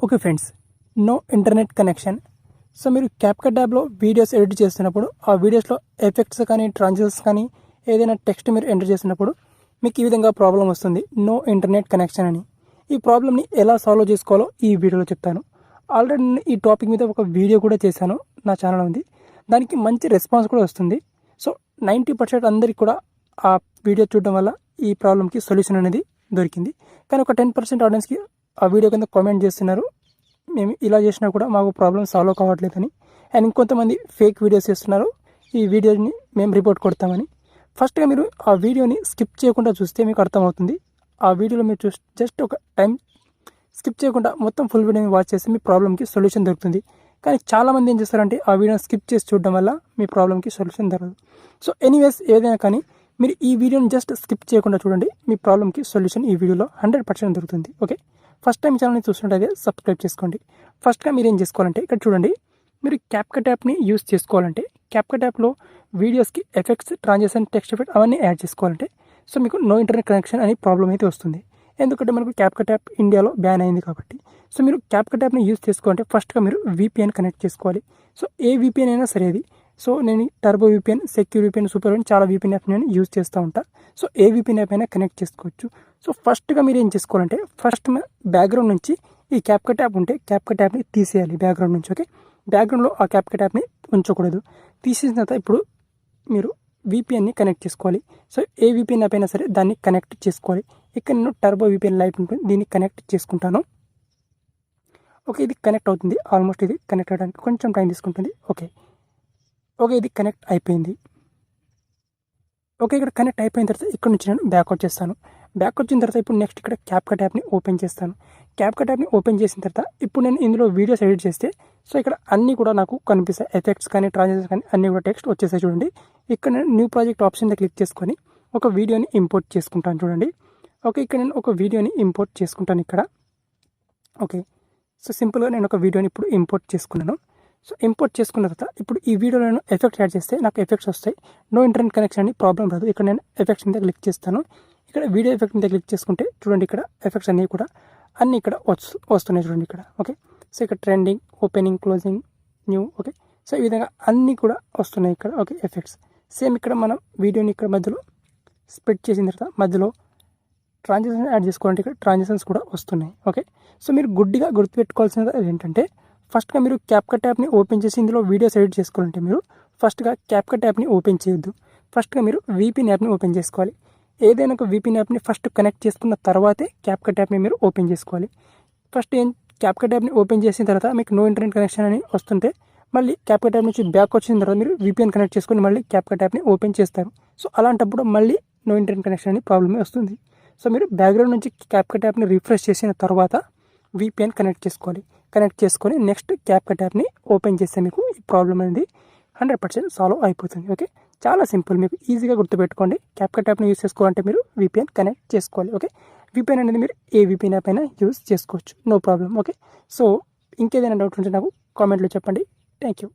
Okay friends, no internet connection. So మీరు CapCut యాప్లో videos edit చేస్తున్నప్పుడు ఆ వీడియోస్లో ఎఫెక్ట్స్ కానీ ట్రాన్సిషన్స్ కానీ ఏదైనా టెక్స్ట్ మీరు ఎంటర్ చేసినప్పుడు మీకు ఈ విధంగా ప్రాబ్లం వస్తుంది, నో ఇంటర్నెట్ కనెక్షన్ అని. ఈ ప్రాబ్లమ్ని ఎలా సాల్వ్ చేసుకోవాలో ఈ వీడియోలో చెప్తాను. ఆల్రెడీ నేను ఈ టాపిక్ మీద ఒక వీడియో కూడా చేశాను, నా ఛానల్ ఉంది. దానికి మంచి రెస్పాన్స్ కూడా వస్తుంది. సో 90% అందరికీ కూడా ఆ వీడియో చూడడం వల్ల ఈ ప్రాబ్లంకి సొల్యూషన్ అనేది దొరికింది. కానీ ఒక 10% ఆడియన్స్కి ఆ వీడియో కింద కామెంట్ చేస్తున్నారు, మేము ఇలా చేసినా కూడా మాకు ప్రాబ్లం సాల్వ్ కావట్లేదని. అండ్ ఇంకొంతమంది ఫేక్ వీడియోస్ చేస్తున్నారు, ఈ వీడియోని మేము రిపోర్ట్ కొడతామని. ఫస్ట్గా మీరు ఆ వీడియోని స్కిప్ చేయకుండా చూస్తే మీకు అర్థమవుతుంది. ఆ వీడియోలో మీరు జస్ట్ ఒక టైం స్కిప్ చేయకుండా మొత్తం ఫుల్ వీడియోని వాచ్ చేస్తే మీ ప్రాబ్లంకి సొల్యూషన్ దొరుకుతుంది. కానీ చాలామంది ఏం చేస్తారంటే ఆ వీడియోని స్కిప్ చేసి చూడడం వల్ల మీ ప్రాబ్లంకి సొల్యూషన్ దొరకదు. సో ఎనీవేస్, ఏదైనా కానీ మీరు ఈ వీడియోని జస్ట్ స్కిప్ చేయకుండా చూడండి, మీ ప్రాబ్లంకి సొల్యూషన్ ఈ వీడియోలో 100% దొరుకుతుంది. ఓకే, ఫస్ట్ టైం ఛానల్ని చూస్తుంటే సబ్స్క్రైబ్ చేసుకోండి. ఫస్ట్గా మీరు ఏం చేసుకోవాలంటే ఇక్కడ చూడండి, మీరు క్యాప్కట్ యాప్ని యూస్ చేసుకోవాలంటే క్యాప్కట్ యాప్లో వీడియోస్కి ఎఫెక్ట్స్, ట్రాన్సిషన్, టెక్స్ట్ ఎఫెక్ట్ అవన్నీ యాడ్ చేసుకోవాలంటే సో మీకు నో ఇంటర్నెట్ కనెక్షన్ అనే ప్రాబ్లం అయితే వస్తుంది. ఎందుకంటే మనకు క్యాప్కట్ యాప్ ఇండియాలో బ్యాన్ అయింది కాబట్టి. సో మీరు క్యాప్కట్ యాప్ని యూస్ చేసుకోవాలంటే ఫస్ట్గా మీరు VPN కనెక్ట్ చేసుకోవాలి. సో ఏ VPN అయినా సరే అది. సో నేను turbo VPN, secure VPN, super VPN చాలా VPN యాప్ నేను యూజ్ చేస్తూ ఉంటాను. సో ఏ VPN యాప్ అయినా కనెక్ట్ చేసుకోవచ్చు. సో ఫస్ట్గా మీరు ఏం చేసుకోవాలంటే ఫస్ట్ బ్యాక్గ్రౌండ్ నుంచి ఈ క్యాప్కట్ యాప్ ఉంటే క్యాప్కట్ యాప్ని తీసేయాలి బ్యాక్గ్రౌండ్ నుంచి. ఓకే, బ్యాక్గ్రౌండ్లో ఆ క్యాప్కట్ యాప్ని ఉంచకూడదు. తీసేసిన తర్వాత ఇప్పుడు మీరు VPNని కనెక్ట్ చేసుకోవాలి. సో ఏ VPN యాప్ అయినా సరే దాన్ని కనెక్ట్ చేసుకోవాలి. ఇక్కడ నేను టర్బో VPN లైట్ ఉంటుంది, దీన్ని కనెక్ట్ చేసుకుంటాను. ఓకే, ఇది కనెక్ట్ అవుతుంది. ఆల్మోస్ట్ ఇది కనెక్ట్ అవ్వడానికి కొంచెం టైం తీసుకుంటుంది. ఓకే, ఇది కనెక్ట్ అయిపోయింది. ఓకే, ఇక్కడ కనెక్ట్ అయిపోయిన తర్వాత ఇక్కడ నుంచి నేను బ్యాక్ వచ్చేస్తాను. బ్యాక్ వచ్చిన తర్వాత ఇప్పుడు నెక్స్ట్ ఇక్కడ క్యాప్కట్ యాప్ని ఓపెన్ చేస్తాను. క్యాప్కట్ యాప్ని ఓపెన్ చేసిన తర్వాత ఇప్పుడు నేను ఇందులో వీడియోస్ ఎడిట్ చేస్తే సో ఇక్కడ అన్నీ కూడా నాకు కనిపిస్తాయి. ఎఫెక్ట్స్ కానీ ట్రాన్సిషన్స్ కానీ అన్నీ కూడా టెక్స్ట్ వచ్చేసాయి. చూడండి, ఇక్కడ నేను న్యూ ప్రాజెక్ట్ ఆప్షన్ మీద క్లిక్ చేసుకొని ఒక వీడియోని ఇంపోర్ట్ చేసుకుంటాను. చూడండి, ఓకే, ఇక్కడ నేను ఒక వీడియోని ఇంపోర్ట్ చేసుకుంటాను ఇక్కడ. ఓకే, సో సింపుల్గా నేను ఒక వీడియోని ఇప్పుడు ఇంపోర్ట్ చేసుకున్నాను. సో ఇంపోర్ట్ చేసుకున్న తర్వాత ఇప్పుడు ఈ వీడియోలో నేను ఎఫెక్ట్స్ యాడ్ చేస్తే నాకు ఎఫెక్ట్స్ వస్తాయి. నో ఇంటర్నెట్ కనెక్షన్ అని ప్రాబ్లం రాదు. ఇక్కడ నేను ఎఫెక్ట్స్ మీద క్లిక్ చేస్తాను. ఇక్కడ వీడియో ఎఫెక్ట్ మీద క్లిక్ చేసుకుంటే చూడండి, ఇక్కడ ఎఫెక్ట్స్ అన్నీ కూడా ఇక్కడ వస్తున్నాయి. చూడండి ఇక్కడ. ఓకే, సో ఇక్కడ trending, opening, closing, new. Okay, so ఈ విధంగా అన్నీ కూడా వస్తున్నాయి ఇక్కడ. ఓకే, ఎఫెక్ట్స్ సేమ్ ఇక్కడ మనం వీడియోని ఇక్కడ మధ్యలో స్ప్లిట్ చేసిన తర్వాత మధ్యలో ట్రాన్సిషన్ యాడ్ చేసుకోవాలంటే ఇక్కడ ట్రాన్సిషన్స్ కూడా వస్తున్నాయి. ఓకే, సో మీరు గుడ్డిగా గుర్తుపెట్టుకోవాల్సినది ఏంటంటే ఫస్ట్గా మీరు క్యాప్కట్ యాప్ని ఓపెన్ చేసి ఇందులో వీడియోస్ ఎడిట్ చేసుకోవాలంటే మీరు ఫస్ట్గా క్యాప్కట్ యాప్ని ఓపెన్ చేయొద్దు. ఫస్ట్గా మీరు VPN యాప్ని ఓపెన్ చేసుకోవాలి. ఏదైనా ఒక VPN యాప్ని ఫస్ట్ కనెక్ట్ చేసుకున్న తర్వాతే క్యాప్కట్ యాప్ని మీరు ఓపెన్ చేసుకోవాలి. ఫస్ట్ క్యాప్కట్ యాప్ని ఓపెన్ చేసిన తర్వాత మీకు నో ఇంటర్నెట్ కనెక్షన్ అని వస్తుంటే మళ్ళీ క్యాప్కట్ యాప్ నుంచి బ్యాక్ వచ్చిన తర్వాత మీరు VPN కనెక్ట్ చేసుకొని మళ్ళీ క్యాప్కట్ యాప్ని ఓపెన్ చేస్తారు. సో అలాంటప్పుడు మళ్ళీ నో ఇంటర్నెట్ కనెక్షన్ అని ప్రాబ్లమే వస్తుంది. సో మీరు బ్యాక్గ్రౌండ్ నుంచి క్యాప్కట్ యాప్ని రిఫ్రెష్ చేసిన తర్వాత VPN కనెక్ట్ చేసుకోవాలి. కనెక్ట్ చేసుకొని నెక్స్ట్ క్యాప్కట్ యాప్ని ఓపెన్ చేస్తే మీకు ఈ ప్రాబ్లం అనేది 100% సాల్వ్ అయిపోతుంది. ఓకే, చాలా సింపుల్, మీకు ఈజీగా గుర్తుపెట్టుకోండి. క్యాప్కట్ యాప్ని యూస్ చేసుకోవాలంటే మీరు VPN కనెక్ట్ చేసుకోవాలి. ఓకే, VPN అనేది మీరు ఏ VPN యాప్ అయినా యూస్ చేసుకోవచ్చు, నో ప్రాబ్లం. ఓకే, సో ఇంకేదైనా డౌట్ ఉంటే నాకు కామెంట్లో చెప్పండి. Thank you.